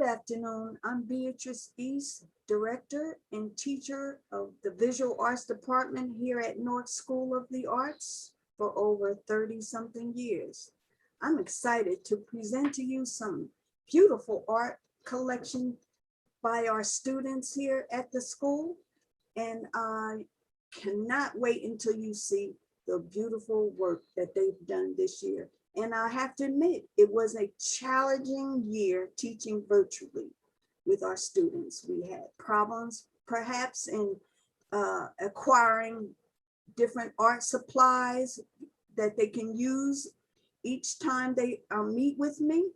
afternoon. I'm Beatrice East, Director and Teacher of the Visual Arts Department here at Newark School of the Arts for over 30-something years. I'm excited to present to you some beautiful art collection by our students here at the school. And I cannot wait until you see the beautiful work that they've done this year. And I have to admit, it was a challenging year teaching virtually with our students. We had problems perhaps in acquiring different art supplies that they can use each time they meet with me.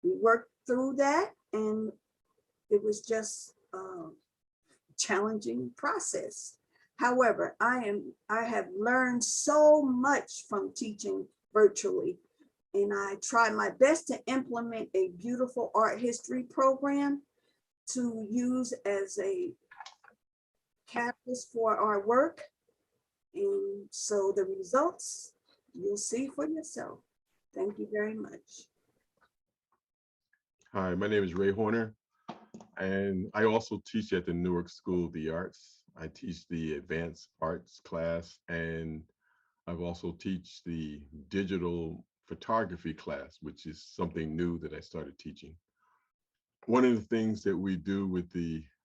We worked through that, and it was just a challenging process. However, I have learned so much from teaching virtually, and I try my best to implement a beautiful art history program to use as a catalyst for our work. And so the results you'll see for yourself. Thank you very much. Hi, my name is Ray Horner, and I also teach at the Newark School of the Arts. I teach the advanced arts class, and I've also teach the digital photography class, which is something new that I started teaching. One of the things that we do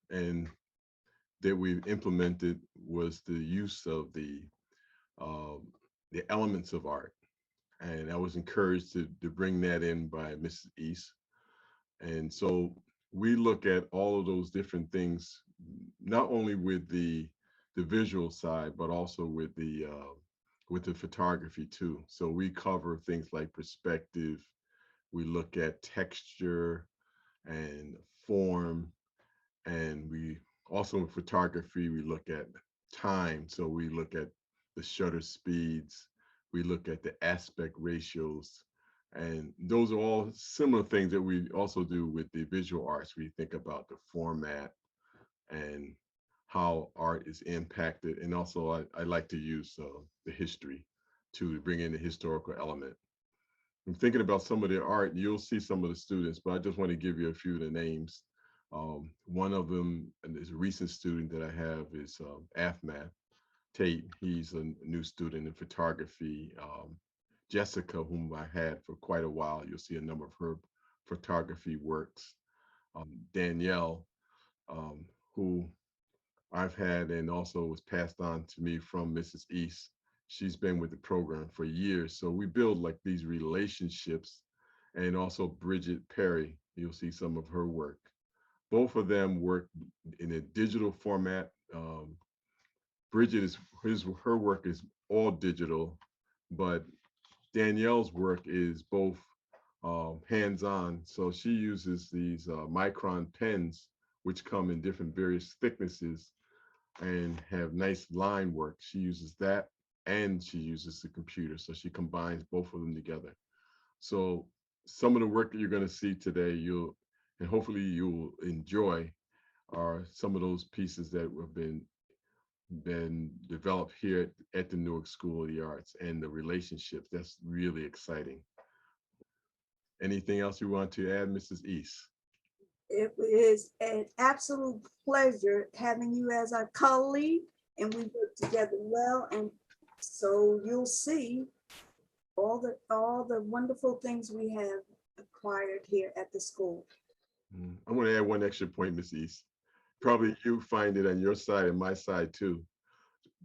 and that we've implemented was the use of the elements of art. And I was encouraged to bring that in by Mrs. East. And so we look at all of those different things, not only with the visual side, but also with the photography too. So we cover things like perspective. We look at texture and form, and we also in photography, we look at time. So we look at the shutter speeds, we look at the aspect ratios, and those are all similar things that we also do with the visual arts. We think about the format and how art is impacted. And also I like to use the history to bring in the historical element. I'm thinking about some of the art, you'll see some of the students, but I just want to give you a few of the names. One of them, and is a recent student that I have, is Afmath Tate. He's a new student in photography. Jessica, whom I had for quite a while, you'll see a number of her photography works. Danielle, who I've had and also was passed on to me from Mrs. East. She's been with the program for years. So we build like these relationships. And also Bridget Perry, you'll see some of her work. Both of them work in a digital format. Bridget, her work is all digital, but Danielle's work is both hands-on. So she uses these micron pens, which come in different various thicknesses and have nice line work. She uses that, and she uses the computer. So she combines both of them together. So some of the work that you're going to see today, and hopefully you'll enjoy, are some of those pieces that have been developed here at the Newark School of the Arts, and the relationships. That's really exciting. Anything else you want to add, Mrs. East? It is an absolute pleasure having you as our colleague, and we work together well. And so you'll see all the wonderful things we have acquired here at the school. I want to add one extra point, Ms. East. Probably you find it on your side and my side too.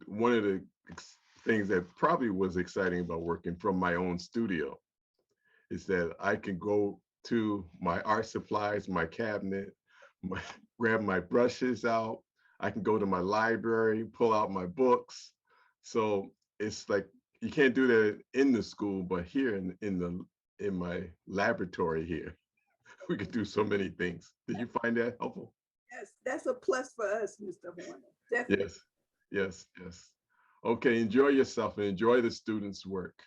One of the things that probably was exciting about working from my own studio is that I can go to my art supplies, my cabinet, grab my brushes out. I can go to my library, pull out my books. So it's like, you can't do that in the school, but here in my laboratory here, we could do so many things. Did you find that helpful? Yes, that's a plus for us, Mr. Horner. Definitely. Yes, yes, yes. Okay, enjoy yourself and enjoy the students' work.